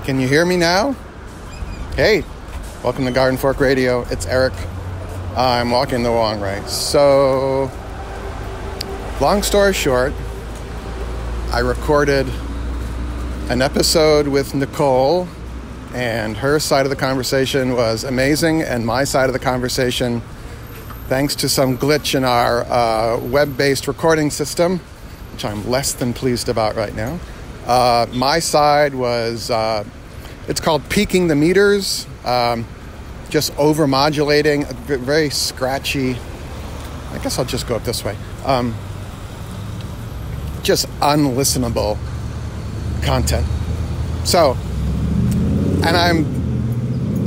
Can you hear me now? Hey, welcome to Garden Fork Radio. It's Eric. I'm walking the wrong way. So, long story short, I recorded an episode with Nicole, and her side of the conversation was amazing, and my side of the conversation, thanks to some glitch in our web-based recording system, which I'm less than pleased about right now. My side was, it's called peaking the meters, just over-modulating, very scratchy. I guess I'll just go up this way. Just unlistenable content. So, and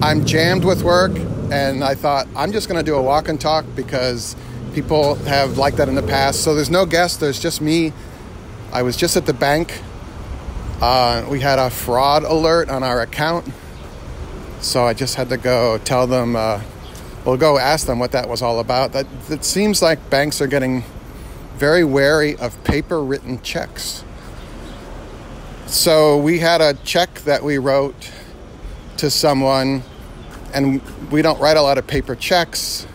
I'm jammed with work, and I thought I'm just going to do a walk and talk because people have liked that in the past. So there's no guest, there's just me. I was just at the bank. We had a fraud alert on our account, so I just had to go tell them, go ask them what that was all about. That it seems like banks are getting very wary of paper-written checks. So we had a check that we wrote to someone, and we don't write a lot of paper checks,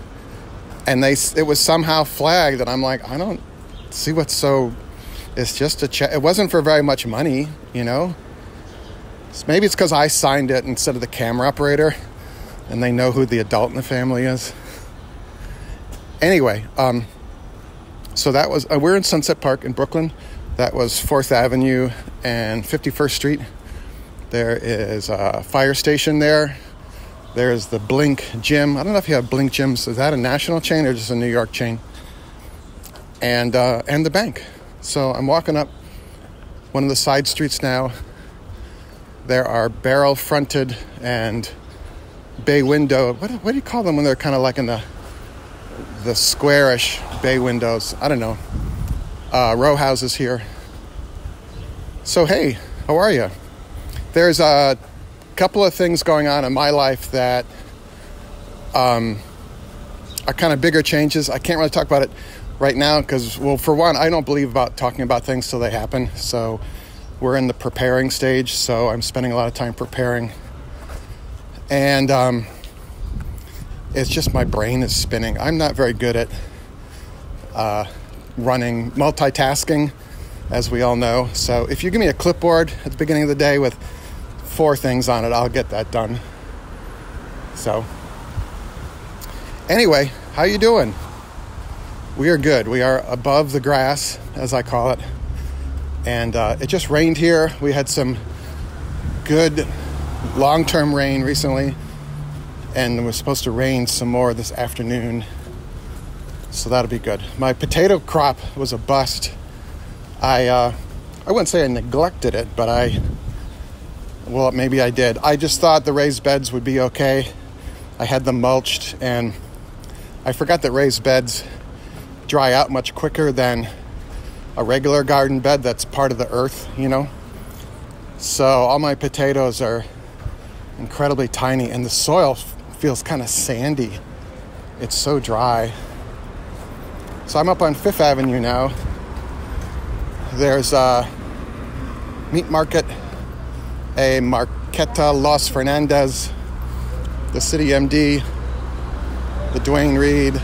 and it was somehow flagged, and I'm like, I don't see what's so... It's just a check. It wasn't for very much money, you know. Maybe it's because I signed it instead of the camera operator, and they know who the adult in the family is. Anyway, so that was... we're in Sunset Park in Brooklyn. That was 4th Avenue and 51st Street. There is a fire station there. There's the Blink Gym. I don't know if you have Blink Gyms. Is that a national chain or just a New York chain? And the bank. So I'm walking up one of the side streets now. There are barrel-fronted and bay window. What do you call them when they're kind of like in the squarish bay windows? I don't know. Row houses here. So hey, how are you? There's a couple of things going on in my life that are kind of bigger changes. I can't really talk about it right now because, well, for one, I don't believe about talking about things till they happen. So we're in the preparing stage, so I'm spending a lot of time preparing. And it's just my brain is spinning. I'm not very good at running, multitasking, as we all know. So if you give me a clipboard at the beginning of the day with 4 things on it, I'll get that done. So anyway, how you doing? We are good. We are above the grass, as I call it. And it just rained here. We had some good long-term rain recently, and it was supposed to rain some more this afternoon. So that'll be good. My potato crop was a bust. I wouldn't say I neglected it, but maybe I did. I just thought the raised beds would be okay. I had them mulched, and I forgot that raised beds dry out much quicker than a regular garden bed that's part of the earth, you know? So all my potatoes are incredibly tiny, and the soil feels kind of sandy. It's so dry. So I'm up on 5th Avenue now. There's a meat market, a Marqueta Los Fernandez, the City MD, the Dwayne Reed.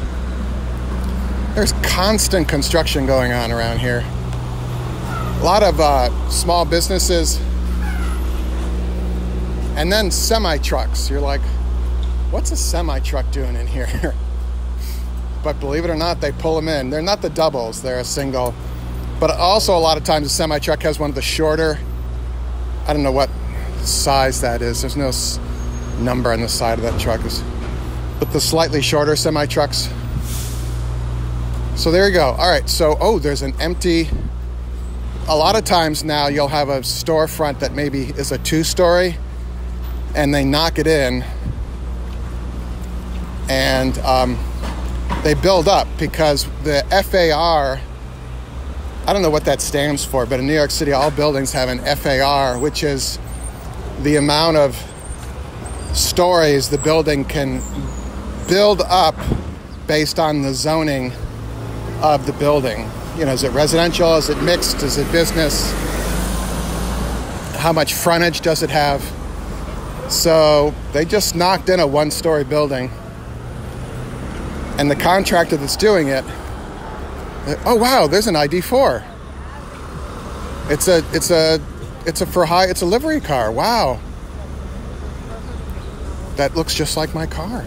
There's constant construction going on around here. A lot of small businesses, and then semi-trucks. You're like, what's a semi-truck doing in here? But believe it or not, they pull them in. They're not the doubles, they're a single. But also a lot of times a semi-truck has one of the shorter, I don't know what size that is. There's no number on the side of that truck. But the slightly shorter semi-trucks. So there you go. All right, so, there's an empty... A lot of times now you'll have a storefront that maybe is a 2-story, and they knock it in, and they build up because the FAR, I don't know what that stands for, but in New York City, all buildings have an FAR, which is the amount of stories the building can build up based on the zoning of the building. You know, is it residential? Is it mixed? Is it business? How much frontage does it have? So they just knocked in a one-story building, and the contractor that's doing it, oh wow, there's an ID4. It's a livery car. Wow, that looks just like my car.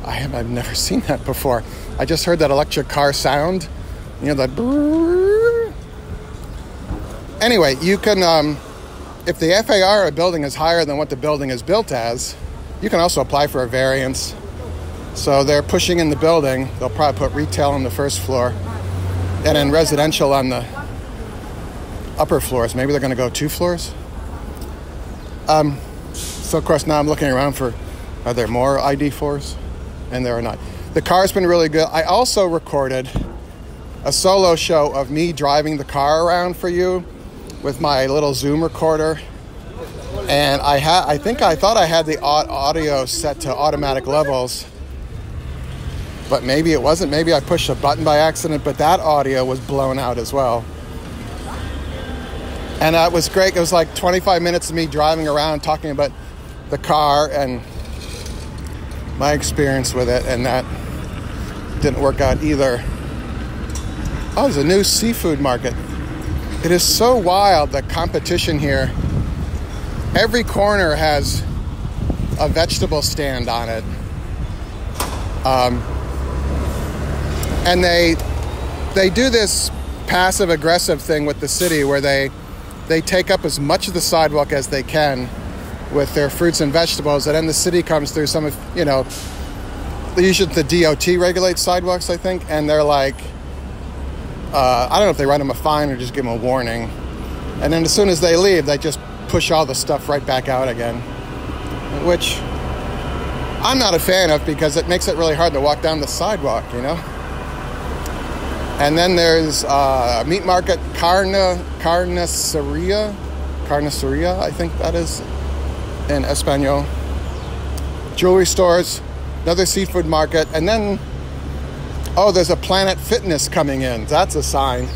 I've never seen that before. I just heard that electric car sound, that brrr. Anyway, you can if the FAR of a building is higher than what the building is built as, you can also apply for a variance. So they're pushing in the building. They'll probably put retail on the first floor and then residential on the upper floors. Maybe they're going to go 2 floors. So, of course, now I'm looking around for, are there more ID4s? And there are not. The car's been really good. I also recorded a solo show of me driving the car around for you with my little Zoom recorder, and I thought I had the audio set to automatic levels, but maybe it wasn't. Maybe I pushed a button by accident, but that audio was blown out as well. And that was great. It was like 25 minutes of me driving around talking about the car and my experience with it, and that didn't work out either. Oh, there's a new seafood market. It is so wild, the competition here. Every corner has a vegetable stand on it. And they do this passive-aggressive thing with the city where they take up as much of the sidewalk as they can with their fruits and vegetables, and then the city comes through some of, usually the DOT regulates sidewalks, I think, and they're like, I don't know if they write them a fine or just give them a warning. And then as soon as they leave, they just push all the stuff right back out again, which I'm not a fan of because it makes it really hard to walk down the sidewalk, And then there's a meat market, Carniceria, I think that is in Espanol. Jewelry stores, another seafood market, and then there's a Planet Fitness coming in. That's a sign.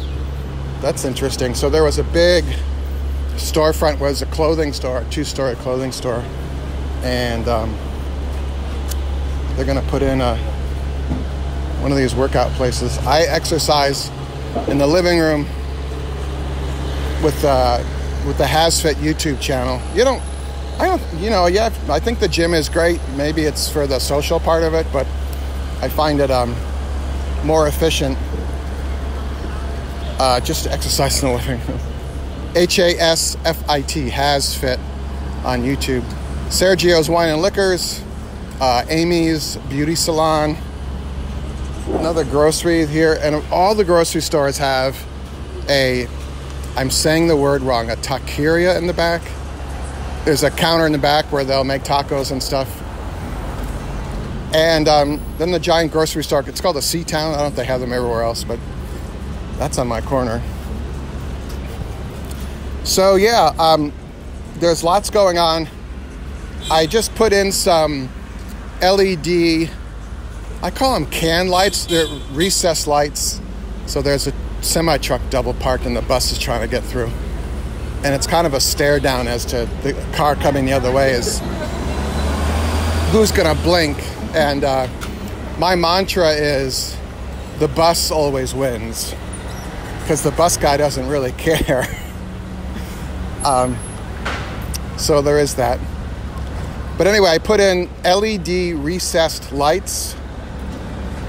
That's interesting. So there was a big storefront, was a clothing store, a 2-story clothing store, and they're going to put in one of these workout places. I exercise in the living room with the HasFit YouTube channel. I think the gym is great. Maybe it's for the social part of it, but I find it more efficient just to exercise in the living room. HASFIT, HasFit on YouTube. Sergio's Wine and Liquors, Amy's Beauty Salon, another grocery here, and all the grocery stores have I'm saying the word wrong, a taqueria in the back. There's a counter in the back where they'll make tacos and stuff. And then the giant grocery store, it's called a C-Town. I don't know if they have them everywhere else, but that's on my corner. So there's lots going on. I just put in some LED, I call them can lights. They're recessed lights. So there's a semi-truck double parked and the bus is trying to get through. And it's kind of a stare down as to the car coming the other way is who's going to blink. And my mantra is the bus always wins, because the bus guy doesn't really care. So there is that. But anyway, I put in LED recessed lights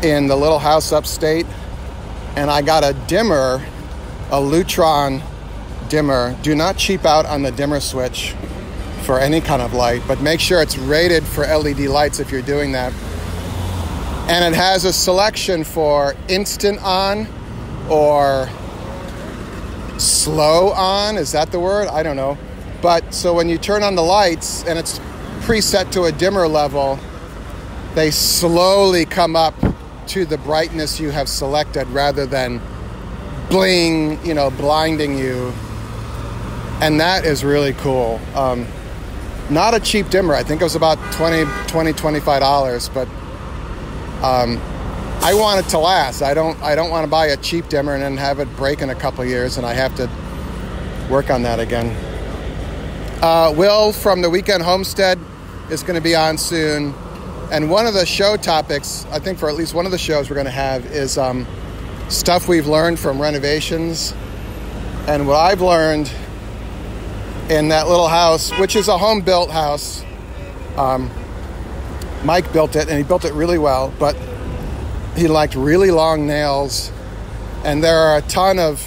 in the little house upstate, and I got a dimmer, a Lutron dimmer. Do not cheap out on the dimmer switch for any kind of light, but make sure it's rated for LED lights if you're doing that. And it has a selection for instant on or slow on. Is that the word? I don't know. But so when you turn on the lights and it's preset to a dimmer level, they slowly come up to the brightness you have selected rather than bling, blinding you. And that is really cool. Not a cheap dimmer. I think it was about $25, but I want it to last. I don't want to buy a cheap dimmer and then have it break in a couple years and I have to work on that again. Will from the Weekend Homestead is going to be on soon. And one of the show topics, I think for at least one of the shows we're going to have, is stuff we've learned from renovations. And what I've learned in that little house, which is a home-built house. Mike built it, and he built it really well, but he liked really long nails, and there are a ton of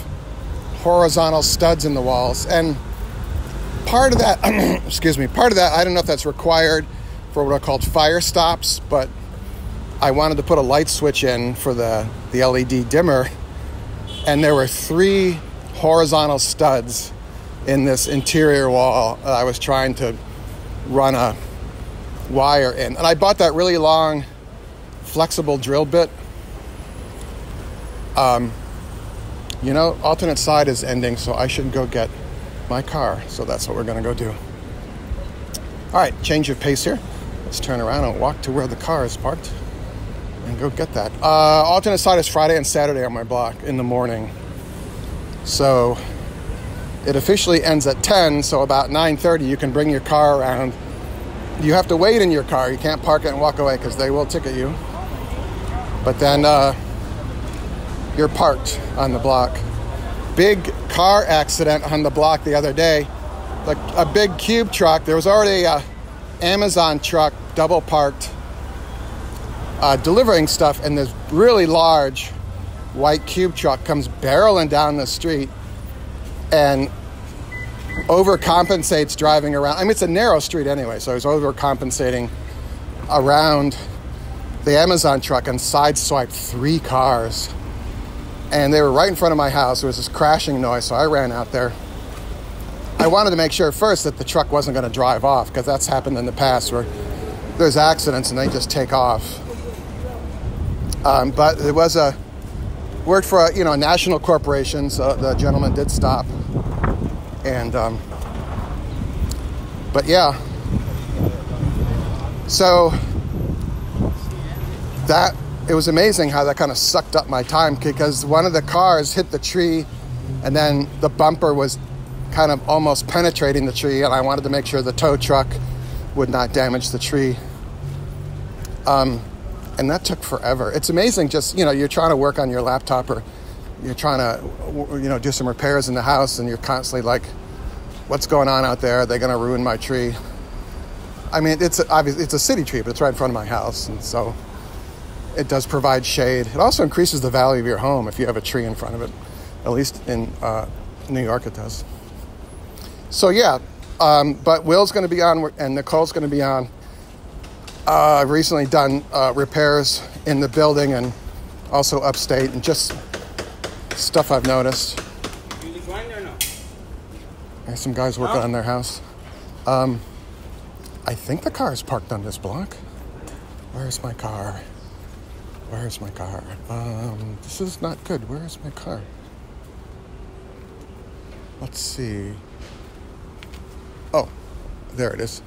horizontal studs in the walls. And part of that, part of that, I don't know if that's required for what are called fire stops, but I wanted to put a light switch in for the LED dimmer, and there were 3 horizontal studs in this interior wall that I was trying to run a wire in. And I bought that really long flexible drill bit. Alternate side is ending, so I should go get my car. So that's what we're going to go do. All right, change of pace here. Let's turn around and walk to where the car is parked and go get that. Alternate side is Friday and Saturday on my block in the morning. So it officially ends at 10, so about 9:30 you can bring your car around. You have to wait in your car. You can't park it and walk away because they will ticket you. But then you're parked on the block. Big car accident on the block the other day. Like a big cube truck. There was already a Amazon truck double parked delivering stuff, and this really large white cube truck comes barreling down the street and overcompensates driving around. I mean, it's a narrow street anyway, so he's overcompensating around the Amazon truck and sideswiped 3 cars. And they were right in front of my house. There was this crashing noise, so I ran out there. I wanted to make sure first that the truck wasn't going to drive off, because that's happened in the past where there's accidents and they just take off. But it was worked for a national corporation, so the gentleman did stop. And but yeah, so that it was amazing how that kind of sucked up my time, because one of the cars hit the tree and then the bumper was kind of almost penetrating the tree, and I wanted to make sure the tow truck would not damage the tree. And that took forever. It's amazing, just, you're trying to work on your laptop, or you're trying to, do some repairs in the house, and you're constantly like, what's going on out there? Are they going to ruin my tree? I mean, it's a city tree, but it's right in front of my house, and so it does provide shade. It also increases the value of your home if you have a tree in front of it. At least in New York it does. So yeah, but Will's going to be on, and Nicole's going to be on. I've recently done repairs in the building and also upstate, and just stuff I've noticed. You joined or no? There's some guys working on their house. I think the car is parked on this block. Where's my car? Where's my car? This is not good. Where is my car? Let's see. Oh, there it is.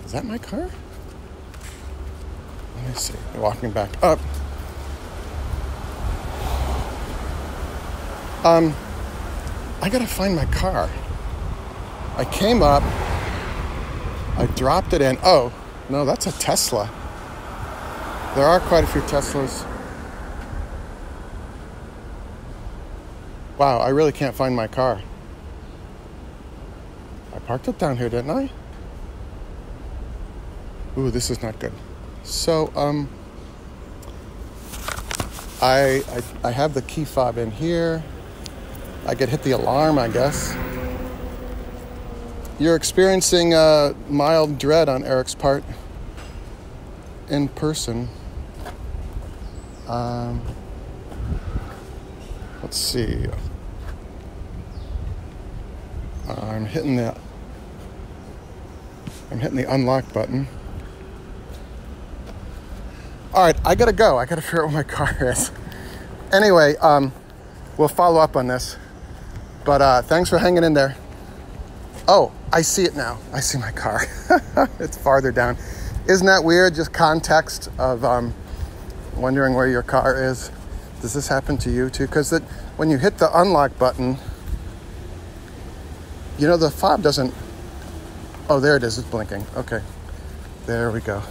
Is that my car? Let me see. Walking back up. I gotta find my car. I came up. I dropped it in. Oh, no, that's a Tesla. There are quite a few Teslas. Wow, I really can't find my car. I parked it down here, didn't I? Ooh, this is not good. So, I have the key fob in here. I could hit the alarm, I guess. You're experiencing mild dread on Eric's part in person. Let's see. I'm hitting the unlock button. All right, I gotta go. I gotta figure out where my car is. Anyway, we'll follow up on this. But thanks for hanging in there. Oh, I see it now. I see my car. It's farther down. Isn't that weird? Just context of wondering where your car is. Does this happen to you too? Because when you hit the unlock button, the fob doesn't... Oh, there it is. It's blinking. Okay. There we go.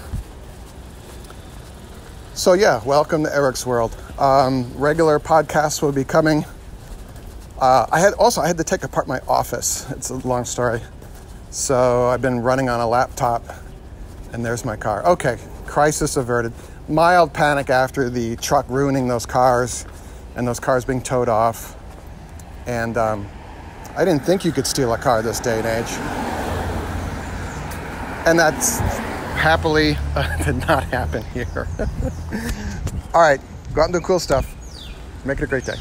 So yeah, welcome to Eric's World. Regular podcasts will be coming. I had to take apart my office. It's a long story. So I've been running on a laptop, and there's my car. Okay, crisis averted. Mild panic after the truck ruining those cars, and those cars being towed off. And I didn't think you could steal a car this day and age. And that's happily did not happen here. All right, go out and do cool stuff. Make it a great day.